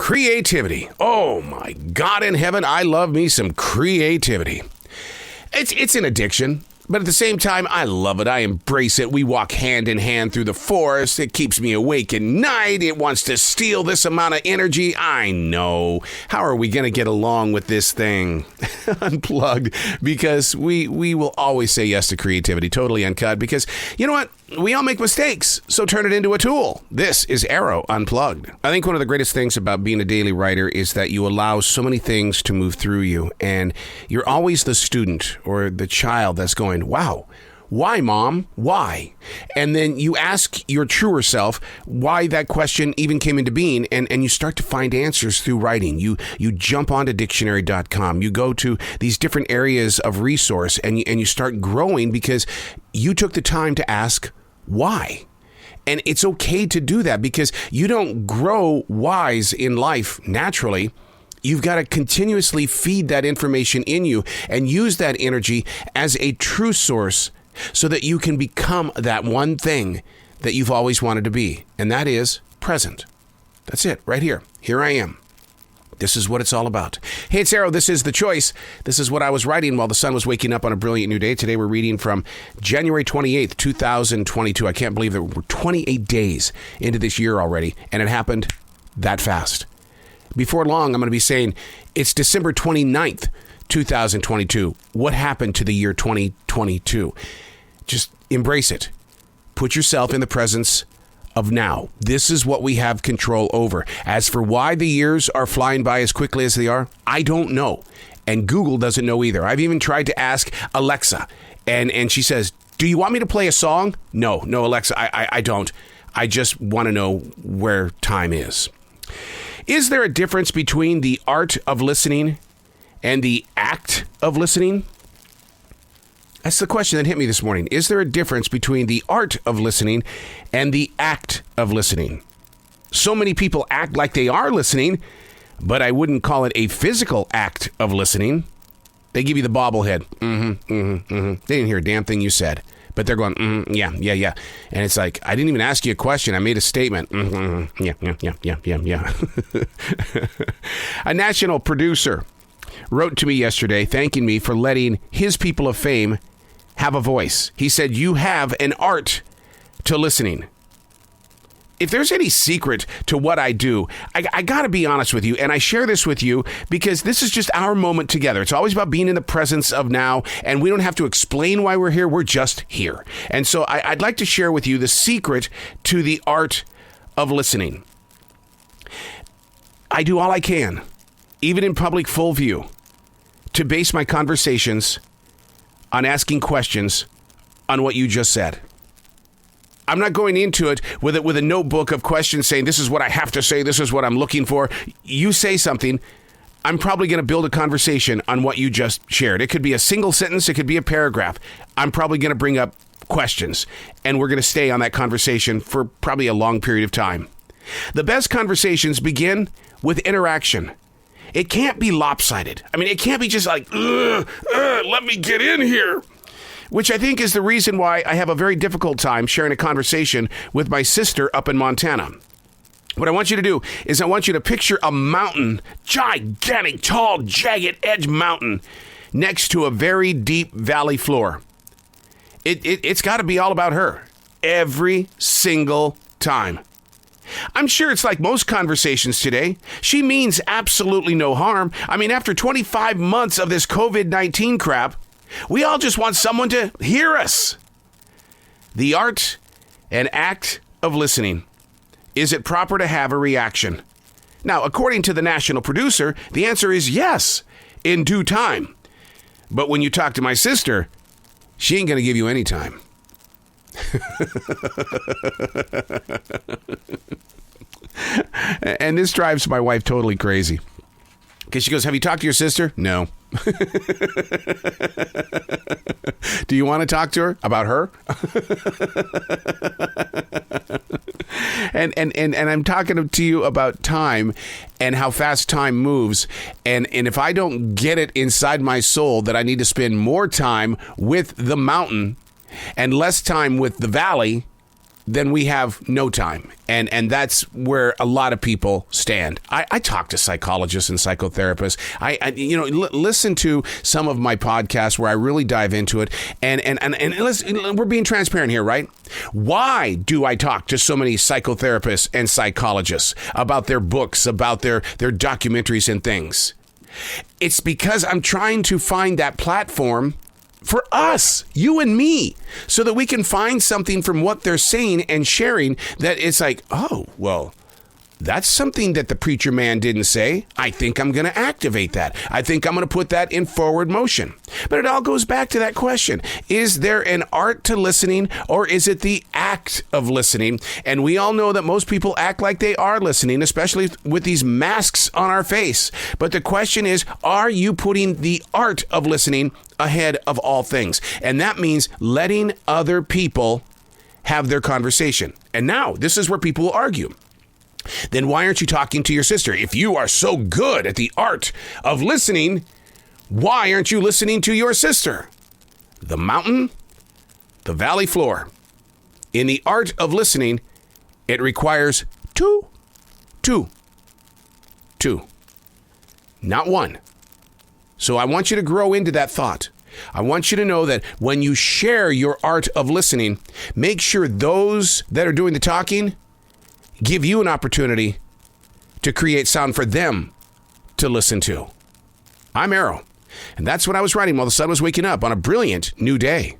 Creativity. Oh my God in heaven, I love me some creativity. It's an addiction, but at the same time, I love it. I embrace it. We walk hand in hand through the forest. It keeps me awake at night. It wants to steal this amount of energy. I know. How are we going to get along with this thing? Unplugged, because we will always say yes to creativity, totally uncut, because you know what? We all make mistakes, so turn it into a tool. This is Arroe Unplugged. I think one of the greatest things about being a daily writer is that you allow so many things to move through you, and you're always the student or the child that's going, wow, why, Mom? Why? And then you ask your truer self why that question even came into being, and you start to find answers through writing. You jump onto dictionary.com. You go to these different areas of resource, and you start growing because you took the time to ask why. And it's okay to do that because you don't grow wise in life naturally. You've got to continuously feed that information in you and use that energy as a true source so that you can become that one thing that you've always wanted to be. And that is present. That's it, right here. Here I am. This is what it's all about. Hey, it's Arroe. This is The Choice. This is what I was writing while the sun was waking up on a brilliant new day. Today we're reading from January 28th, 2022. I can't believe that we're 28 days into this year already, and it happened that fast. Before long, I'm going to be saying it's December 29th, 2022. What happened to the year 2022? Just embrace it. Put yourself in the presence of now. This is what we have control over. As for why the years are flying by as quickly as they are, I don't know. And Google doesn't know either. I've even tried to ask Alexa, and she says, do you want me to play a song? No, Alexa, I don't. I just want to know where time is. Is there a difference between the art of listening and the act of listening? That's the question that hit me this morning. Is there a difference between the art of listening and the act of listening? So many people act like they are listening, but I wouldn't call it a physical act of listening. They give you the bobblehead. They didn't hear a damn thing you said, but they're going, yeah. And it's like, I didn't even ask you a question. I made a statement. Yeah. A national producer wrote to me yesterday thanking me for letting his people of fame have a voice. He said, you have an art to listening. If there's any secret to what I do, I got to be honest with you, and I share this with you because this is just our moment together. It's always about being in the presence of now, and we don't have to explain why we're here. We're just here. And so I'd like to share with you the secret to the art of listening. I do all I can, even in public full view, to base my conversations on asking questions on what you just said. I'm not going into it with a notebook of questions saying, this is what I have to say, this is what I'm looking for. You say something, I'm probably going to build a conversation on what you just shared. It could be a single sentence, it could be a paragraph. I'm probably going to bring up questions, and we're going to stay on that conversation for probably a long period of time. The best conversations begin with interaction. It can't be lopsided. I mean, it can't be just like, let me get in here. Which I think is the reason why I have a very difficult time sharing a conversation with my sister up in Montana. What I want you to do is I want you to picture a mountain, gigantic, tall, jagged edge mountain next to a very deep valley floor. It's got to be all about her every single time. I'm sure it's like most conversations today. She means absolutely no harm. I mean, after 25 months of this COVID-19 crap, we all just want someone to hear us. The art and act of listening. Is it proper to have a reaction? Now, according to the national producer, the answer is yes, in due time. But when you talk to my sister, she ain't going to give you any time. And this drives my wife totally crazy. Because she goes, have you talked to your sister? No. Do you want to talk to her about her? And I'm talking to you about time and how fast time moves. And if I don't get it inside my soul that I need to spend more time with the mountain and less time with the valley, then we have no time. And that's where a lot of people stand. I talk to psychologists and psychotherapists. Listen to some of my podcasts where I really dive into it. And listen, we're being transparent here, right? Why do I talk to so many psychotherapists and psychologists about their books, about their documentaries and things? It's because I'm trying to find that platform for us, you and me, so that we can find something from what they're saying and sharing that it's like, oh, well, that's something that the preacher man didn't say. I think I'm going to activate that. I think I'm going to put that in forward motion. But it all goes back to that question. Is there an art to listening, or is it the act of listening? And we all know that most people act like they are listening, especially with these masks on our face. But the question is, are you putting the art of listening ahead of all things? And that means letting other people have their conversation. And now, this is where people will argue. Then why aren't you talking to your sister? If you are so good at the art of listening, why aren't you listening to your sister? The mountain, the valley floor. In the art of listening, it requires two. Not one. So I want you to grow into that thought. I want you to know that when you share your art of listening, make sure those that are doing the talking give you an opportunity to create sound for them to listen to. I'm Arroe, and that's what I was writing while the sun was waking up on a brilliant new day.